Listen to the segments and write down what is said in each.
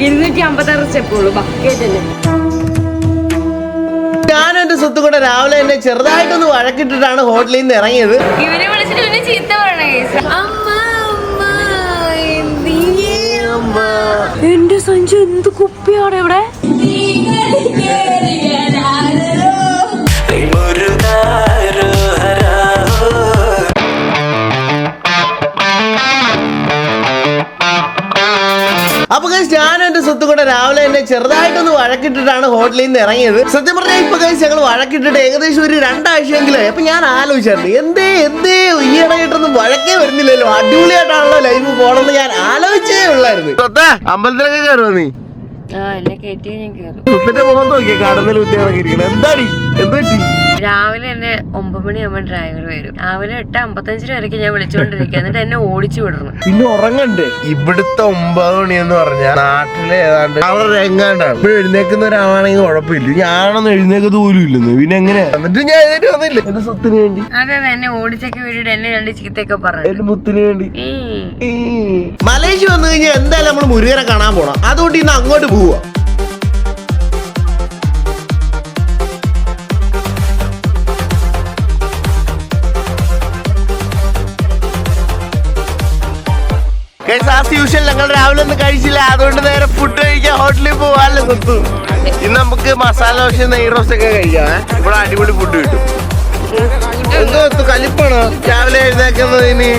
256 സ്റ്റെപ്പേ ഉള്ളൂ. കേട്ടല്ലേ? ഞാൻ എന്റെ സ്വത്ത് കൂടെ രാവിലെ എന്നെ ചെറുതായിട്ടൊന്ന് വഴക്കിട്ടിട്ടാണ് ഹോട്ടലിൽ നിന്ന് ഇറങ്ങിയത്. ഇവരെ വിളിച്ചിട്ട് പിന്നെ ചീത്ത പറയണേ. എന്റെ സഞ്ജു എന്ത് കുപ്പിയാണ് ഇവിടെ. അപ്പൊ ഞാൻ എന്റെ സ്വത്ത് കൂടെ രാവിലെ എന്നെ ചെറുതായിട്ടൊന്ന് വഴക്കിട്ടിട്ടാണ് ഹോട്ടലിൽ നിന്ന് ഇറങ്ങിയത്. സത്യം പറഞ്ഞാൽ ഇപ്പൊ ഞങ്ങൾ വഴക്കിട്ടിട്ട് ഏകദേശം ഒരു 2 ആഴ്ചയെങ്കിലും. അപ്പൊ ഞാൻ ആലോചിച്ചായിരുന്നു എന്തേ ഈ ഇടയിട്ടൊന്നും വഴക്കേ വരുന്നില്ലല്ലോ, അടിപൊളിയായിട്ടാണല്ലോ ലൈഫ് പോണെന്ന് ഞാൻ ആലോചിച്ചേ ഉള്ളായിരുന്നു. അമ്പലത്തിലൊക്കെ കയറുമോ നീ? സ്വത്തിന്റെ മുഖം നോക്കിയ കടന്നിൽ കുത്തിയിറങ്ങിയിരിക്കണം. എന്താടി എന്ത് രാവിലെ എന്നെ 9 മണിയാകുമ്പോ ഡ്രൈവർ വരും. രാവിലെ 8:55 വരെയൊക്കെ ഞാൻ വിളിച്ചോണ്ടിരിക്കുക. എന്നിട്ട് എന്നെ ഓടിച്ചു വിടണം. പിന്നെ ഉറങ്ങണ്ടേ? ഇവിടുത്തെ 9 മണി എന്ന് പറഞ്ഞാൽ നാട്ടിലെ ഏതാണ്ട് അവരുടെ എങ്ങാണ്ടാണ്. ഇപ്പൊ എഴുന്നേക്കുന്ന ഒരാളാണെങ്കിൽ കുഴപ്പമില്ല, ഞാനൊന്നും എഴുന്നേക്കത് പോലും ഇല്ലെന്ന്. പിന്നെ എങ്ങനെ എന്നിട്ട് ഞാൻ എഴുന്നേറ്റ് വന്നില്ല എന്റെ സ്വത്തിന് വേണ്ടി. അതെ, എന്നെ ഓടിച്ചൊക്കെ വീട്ടിട്ട് എന്നെ 2 ചീത്തയൊക്കെ പറഞ്ഞു എന്റെ മുത്തിന് വേണ്ടി. മലേഷ്യ വന്നു കഴിഞ്ഞാൽ എന്തായാലും നമ്മള് മുരുകനെ കാണാൻ പോണം. അതുകൊണ്ട് ഇന്ന് അങ്ങോട്ട് പോവാ. ആസ് യൂഷ്വൽ ഞങ്ങൾ രാവിലെ ഒന്നും കഴിച്ചില്ല, അതുകൊണ്ട് നേരെ ഫുഡ് കഴിക്കാൻ ഹോട്ടലിൽ പോവാല്ലോ സ്വത്ത്. ഇന്ന് നമുക്ക് മസാല ദോശ നെയ് റോസ്റ്റ് ഒക്കെ കഴിക്കാം. ഇവിടെ അടിപൊളി ഫുഡ് കിട്ടും. എന്തോ കലിപ്പാണോ രാവിലെ എഴുന്നേക്കുന്നതിന്?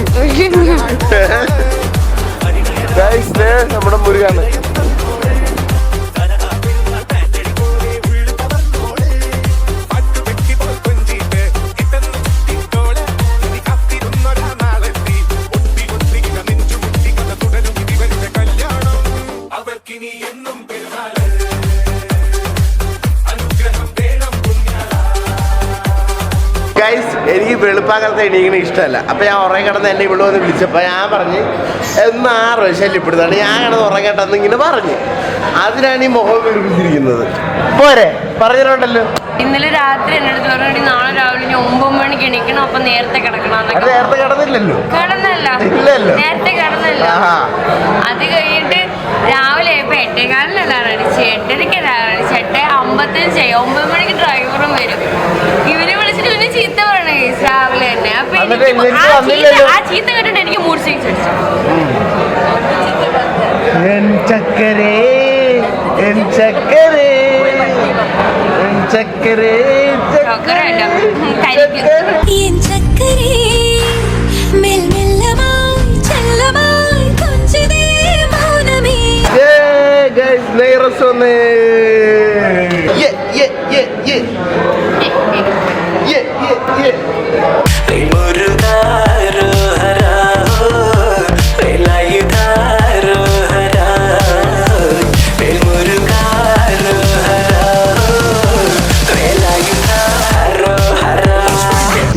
നമ്മുടെ മുരുകാണ്. എനിക്ക് വെളുപ്പാക്കാലത്ത് എണീക്കണ ഇഷ്ടമല്ല. അപ്പൊ ഞാൻ ഉറങ്ങി കിടന്ന് എന്നെ ഇവിടെ വന്ന് വിളിച്ചപ്പോ ഞാൻ പറഞ്ഞ് എന്ന് 6 ശല്യപ്പെടുത്താണ് ഞാൻ കിടന്ന് ഉറങ്ങട്ടെന്ന് ഇങ്ങനെ പറഞ്ഞു. അതിനാണ് ഈ മുഖം വിളിപ്പിച്ചിരിക്കുന്നത്. പോരെ പറഞ്ഞിട്ടുണ്ടല്ലോ. ഇന്നലെ രാത്രി എന്റെ അടുത്ത് പറഞ്ഞു നാളെ രാവിലെ 9 മണിക്ക് എണീക്കണം, അപ്പൊ നേരത്തെ കിടക്കണം. നേരത്തെ കിടന്നില്ലല്ലോ. കിടന്നല്ല, നേരത്തെ കിടന്നല്ല. അത് കഴിഞ്ഞിട്ട് രാവിലെ 8:15 അടിച്ച് 8:30 അടിച്ച് 8:55 9 മണിക്ക് ഡ്രൈവറും വരും. ഇവരെ വിളിച്ചിട്ട് പിന്നെ ചീത്ത പറയണേ രാവിലെ തന്നെ. അപ്പൊ ആ ചീത്ത കേട്ടിട്ട് എനിക്ക് മൂഡ് സ്വിങ്സ് അടിച്ചു.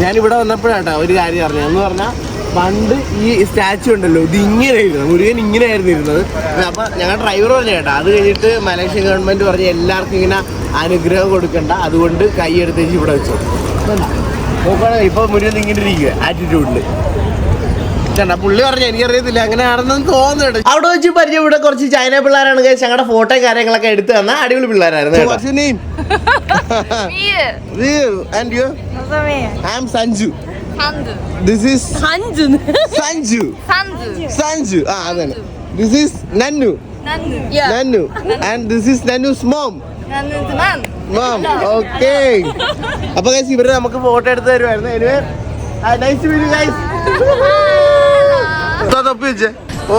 ഞാനിവിടെ വന്നപ്പോഴാട്ടോ ഒരു കാര്യം അറിഞ്ഞതെന്ന് പറഞ്ഞാൽ പണ്ട് ഈ സ്റ്റാച്ചു ഉണ്ടല്ലോ ഇത് ഇങ്ങനെ ആയിരുന്നു, മുരുകൻ ഇങ്ങനെ ആയിരുന്നു ഇരുന്നത്. അപ്പൊ ഞങ്ങൾ ഡ്രൈവർ പറഞ്ഞു കേട്ടോ, അത് കഴിഞ്ഞിട്ട് മലേഷ്യൻ ഗവൺമെന്റ് പറഞ്ഞ് എല്ലാവർക്കും ഇങ്ങനെ അനുഗ്രഹം കൊടുക്കണ്ട, അതുകൊണ്ട് കൈയെടുത്തേച്ച് ഇവിടെ വെച്ചു. നോക്കുകയാണെങ്കിൽ ഇപ്പൊ മുരുകൻ ഇങ്ങനെ ഇരിക്കുക ആറ്റിറ്റ്യൂഡില്. ചേട്ടാ പുള്ളി പറഞ്ഞു എനിക്കറിയത്തില്ല അങ്ങനെയാണെന്ന് തോന്നുന്നുണ്ട്. അവിടെ വെച്ച് പരിചയം ഇവിടെ കുറച്ച് ചൈന പിള്ളേരാണ് ഞങ്ങളുടെ ഫോട്ടോ കാര്യങ്ങളൊക്കെ എടുത്തു തന്ന അടിപൊളി പിള്ളേരായിരുന്നു. Sanju. This is Sanju. Adana. This is Nannu. Yeah. Nannu. And this is Nannu's mom. Nannu's mom. Okay. അപ്പോൾ guys ഇവരെ നമുക്ക് ഫോട്ടോ എടുത്ത് തരുമായിരുന്നു. Anyway, nice to meet you guys. തൊപ്പിച്ചേ. ഓ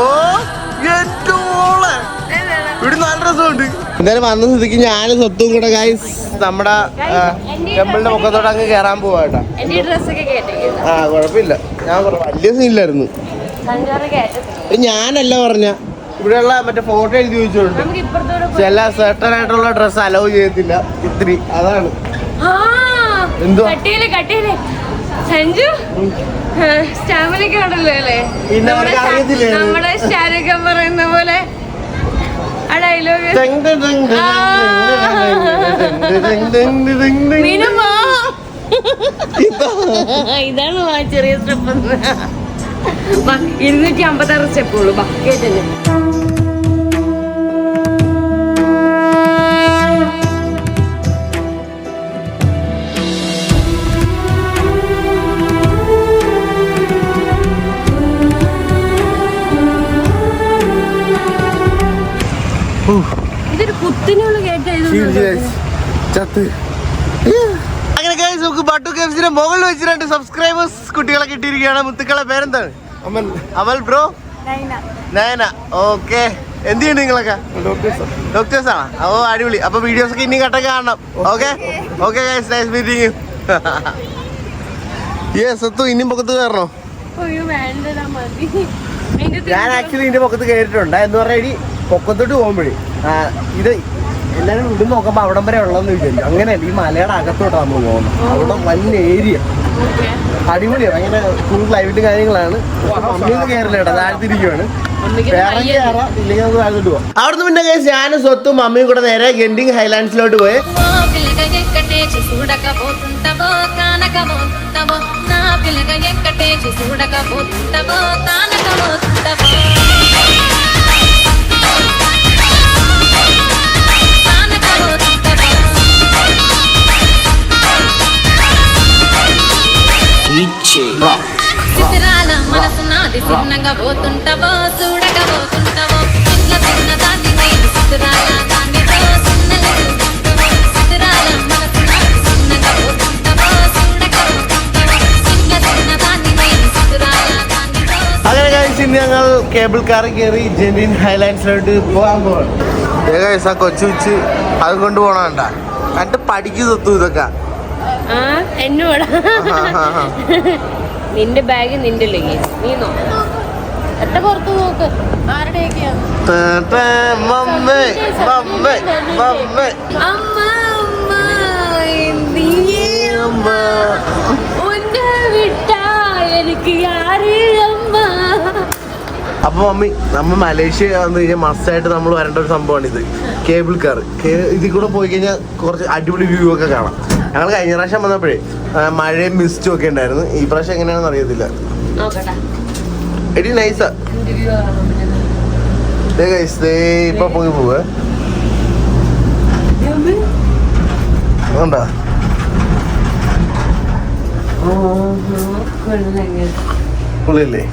ഏറ്റോളെ ഇവിടെ നല്ല രസമുണ്ട്. എന്തായാലും വന്ന സ്ഥിതിക്ക് ഞാനും സ്വത്തും കൂടെ ഗൈസ് നമ്മുടെ ടെമ്പിളിന്റെ മുഖത്തോട്ട് അങ്ങ് കയറാൻ പോവാ കേട്ടോ. കുഴപ്പമില്ല, ഞാൻ വലിയ സീനില്ലായിരുന്നു. ഞാനല്ല പറഞ്ഞ ഇവിടെയുള്ള മറ്റേ ഫോട്ടോ എഴുതി ചോദിച്ചോണ്ട് ചില സെർട്ടൺ ആയിട്ടുള്ള ഡ്രസ്സ് അലോ ചെയ്യത്തില്ല ഇത്തിരി, അതാണ്. എന്തോ സഞ്ജു സ്റ്റാമിനൊക്കെ ഉണ്ടല്ലോ അല്ലേ, നമ്മുടെ ഷാരൂഖ് ഖാൻ പറയുന്ന പോലെ ആ ഡയലോഗ്. ഇതാണ് ചെറിയ സ്റ്റെപ്പ്. 256 സ്റ്റെപ്പേ ഉള്ളൂ. കേട്ടല്ലേ? ഇതൊരു കുത്തിനുള്ള ചത്ത്. അങ്ങനെ guys, നമുക്ക് ബട്ടു കേവ്സിന്റെ മുകളിൽ വെച്ച് 2 സബ്സ്ക്രൈബേഴ്സ് കുട്ടികളെ കിട്ടിയിരിക്കുകയാണ്. മുത്തുക്കളെ പേരെന്താണ്? അമൽ ബ്രോ, നയന. ഓക്കെ, എന്ത് ചെയ്യുന്നു നിങ്ങളൊക്കെ? ഡോക്ടേഴ്സ് ആണ്. ഓ അടിപൊളി. അപ്പൊ വീഡിയോസ് ഒക്കെ ഇനി കട്ടൊക്കെ കാണണം. Okay okay guys, nice meeting you. സത്തു ഇനിയും പൊക്കത്ത് കയറണോ? ഞാൻ ആക്ച്വലി ഇതിന്റെ പൊക്കത്ത് കയറിയിട്ടുണ്ട്. എന്ന് പറഞ്ഞാൽ ഇനി പൊക്കത്തോട്ട് പോകുമ്പോഴേ ഇത് എല്ലാവരും ഇവിടെ നോക്കുമ്പോൾ അവിടം വരെ ഉള്ളതെന്ന് വിചാരിക്കും. അങ്ങനെയല്ല, ഈ മലയുടെ അകത്തോട്ടാണ് നമ്മൾ പോകുന്നത്. അവിടെ വലിയ ഏരിയ അടിപൊളിയാണ്. ഭയങ്കര ഫുൾ ക്ലൈമറ്റ് കാര്യങ്ങളാണ്. മമ്മിയൊന്നും കയറില്ല കേട്ടോ, താഴ്ത്തിരിക്കുവാണ്. അവിടുന്ന് പിന്നെ ഞാനും സ്വത്തും മമ്മിയും കൂടെ നേരെ ഗെൻഡിങ് ഹൈലാൻഡ്സിലോട്ട് പോയി. మనసునాది చిన్నగా పోతుంటావో చూడగా పోతుంటావో ఇంట్లో చిన్నదాన్ని నేను చిత్రాల దానితో చిన్నగా చిత్రాల మనసునాది చిన్నగా పోతుంటావో చూడగా పోతుంటావో ఇంట్లో చిన్నదాన్ని నేను చిత్రాల దానితో. അങ്ങനെ കഴിച്ച് ഞങ്ങൾ കേബിൾ കാറിൽ കയറി ജെൻഡിൻ ഹൈലാൻഡ്സിലോട്ട് പോകാൻ പോകണം. ആ കൊച്ചു അത് കൊണ്ട് പോകണണ്ട എന്നിട്ട് പഠിക്കു തൊത്തു ഇതൊക്കെ. എന്നോടാ നിന്റെ ബാഗ് നിന്റെ ലഗേജ് നീ നോക്ക്. എത്ര പുറത്ത് നോക്ക്. ആരുടെയൊക്കെയാണ്? അപ്പൊ മമ്മി, നമ്മ മലേഷ്യ വന്നു കഴിഞ്ഞാൽ മസ്റ്റായിട്ട് നമ്മൾ വരേണ്ട ഒരു സംഭവമാണ് ഇത്, കേബിൾ കാർ. ഇതിൽ കൂടെ പോയി കഴിഞ്ഞാൽ കുറച്ച് അടിപൊളി വ്യൂ ഒക്കെ കാണാം. ഞങ്ങൾ കഴിഞ്ഞ പ്രാവശ്യം വന്നപ്പോഴേ മഴയും മിസ്റ്റും ഒക്കെ ഉണ്ടായിരുന്നു. ഈ പ്രാവശ്യം എങ്ങനെയാണെന്ന് അറിയത്തില്ല. എടി നൈസാ. ഇപ്പൊ പോയി പോവേ പുള്ളിയല്ലേ?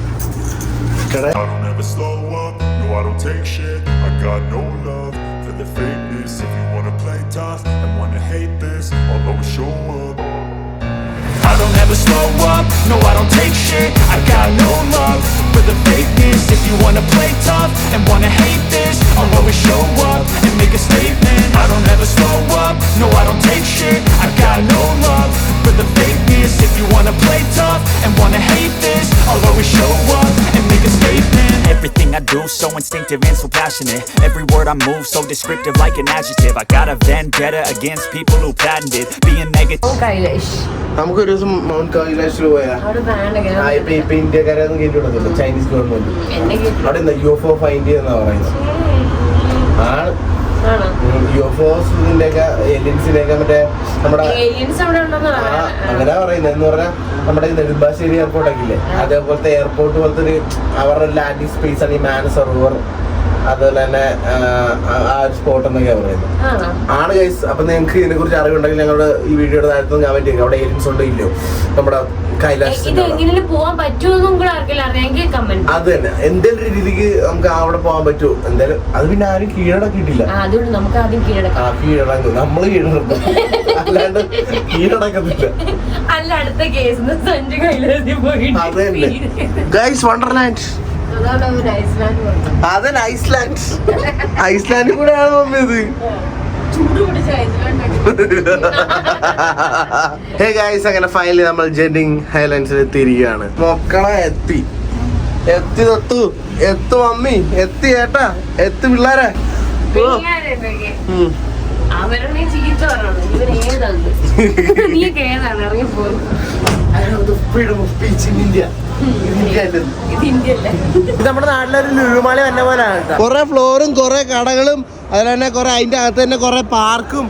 I don't ever slow up, no I don't take shit. I got no love for the fakeness. If you wanna play tough and wanna hate this, I'll always show up. I don't ever slow up, no I don't take shit. I got no love for the fakeness. If you wanna play tough and wanna hate this, I'll always show up and make a statement. I don't ever slow up, no I don't take shit. I got no love for the fakeness. If you wanna play tough and wanna hate this, I'll always show up and make a statement. Everything I do so instinctive and so passionate. Every word I move so descriptive like an adjective. I got a vendetta against people who patented being negative. നമുക്കൊരു ദിവസം mount കൈലാഷിൽ പോയാ ഇപ്പൊ ഇന്ത്യക്കാരൊന്നും കേട്ടു കൊടുക്കില്ല. Chinese government അവിടെ എന്താ UFO find ചെയ്യുന്ന പറയുന്നത് ആണ്. UFOസിന്റെ ഒക്കെ ഏലിയൻസിന്റെ ഒക്കെ മറ്റേ നമ്മുടെ അങ്ങനെ പറയുന്നത് എന്ന് പറഞ്ഞാൽ നമ്മുടെ നെടുമ്പാശ്ശേരി എയർപോർട്ടൊക്കെ ഇല്ലേ, അതേപോലത്തെ എയർപോർട്ട് പോലത്തെ ഒരു അവരുടെ ലാൻഡിങ് സ്പേസ് ആണ് ഈ മാനസറോവർ. അതുപോലെ തന്നെ ആ ഒരു സ്പോട്ട് എന്നൊക്കെയാ പറയുന്നത് ആണ് ഗൈസ്. അപ്പൊ നിങ്ങൾക്ക് ഇതിനെ കുറിച്ച് അറിവുണ്ടെങ്കിൽ ഞങ്ങളുടെ ഈ വീഡിയോയുടെ താഴത്ത് കമന്റ് ചെയ്യുക. അവിടെ ഏലിയൻസ് ഉണ്ടോ ഇല്ലയോ നമ്മുടെ കൈലാഷ്. അത് തന്നെ എന്തെങ്കിലും ഒരു രീതിക്ക് നമുക്ക് അവിടെ പോകാൻ പറ്റുമോ എന്തായാലും. അത് പിന്നെ ആരും കീഴടക്കിയിട്ടില്ല. കീഴടക്കും, നമ്മള് കീഴടക്കും, അല്ലാണ്ട് കീഴടക്കത്തില്ല. അത് തന്നെ ഗൈസ്, വണ്ടർലാൻഡ്. അതന്നെ ഐസ്ലാൻഡ്. ഐസ്ലാൻഡിൽ കൂടെയാണ് മമ്മിയത്. ഹേ ഗൈസ്, അങ്ങനെ ഫൈനലി നമ്മൾ ജെൻഡിങ് ഹൈലാൻഡ്സിൽ എത്തിയിരിക്കുകയാണ്. മക്കളെ എത്തി തൊത്തു, എത്തു മമ്മി, എത്തി ഏട്ടാ, എത്തി പിള്ളേരെ. നമ്മുടെ നാട്ടിലൊരു ലുലുമാളി വന്ന പോലെയാണ്. കുറെ ഫ്ലോറും കുറെ കടകളും അതുപോലെ തന്നെ കുറെ അതിന്റെ അകത്ത് തന്നെ കുറെ പാർക്കും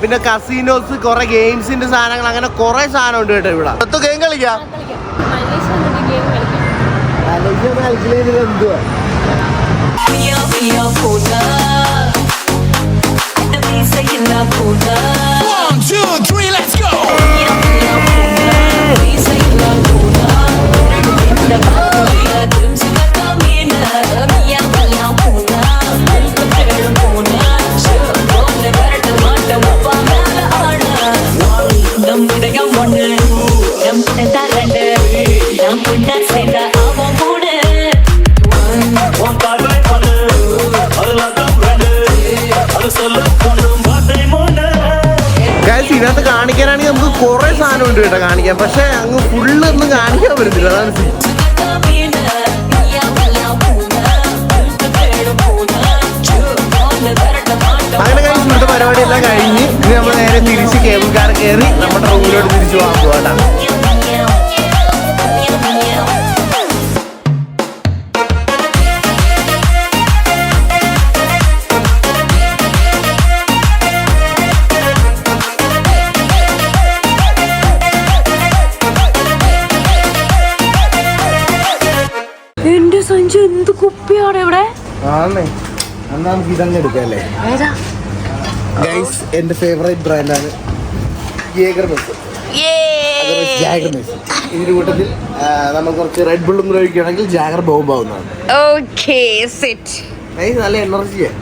പിന്നെ കസീനോസ്, കുറെ ഗെയിംസിന്റെ സാധനങ്ങൾ, അങ്ങനെ കുറെ സാധനം ഉണ്ട് കേട്ടോ ഇവിടെ. ഗെയിം കളിക്കാം. എന്തുവാ One, two, three, let's go. കുറെ സാധനം ഉണ്ട് കേട്ടോ കാണിക്കാൻ, പക്ഷെ അങ്ങ് ഫുള്ള് ഒന്നും കാണിക്കാൻ പറ്റത്തില്ല. അതാണ് അങ്ങനെ കഴിഞ്ഞ് ഇന്നത്തെ പരിപാടിയെല്ലാം കഴിഞ്ഞ് ഇനി നമ്മൾ നേരെ തിരിച്ച് കേബിൾ കാർ കയറി നമ്മുടെ റൂമിലോട്ട് തിരിച്ചു പോകാൻ പോകട്ടാ. എന്റെ സഞ്ചു എന്ത് കുപ്പിയാണ് ഇവിടെ. ആണേ, എന്നാ നമുക്ക് ഇതങ്ങ് എടുക്കല്ലേ. ഗൈസ്, എന്റെ ഫേവറേറ്റ് ബ്രാൻഡാണ് ജാഗർമെസ്. ഇതിന്റെ കൂട്ടത്തിൽ നമ്മൾ കുറച്ച് റെഡ് ബുള്ളും കഴിക്കുകയാണെങ്കിൽ ജാഗർ ബോംബ് ആവുന്നതാണ്. Okay set. നല്ല എനർജിയാണ്.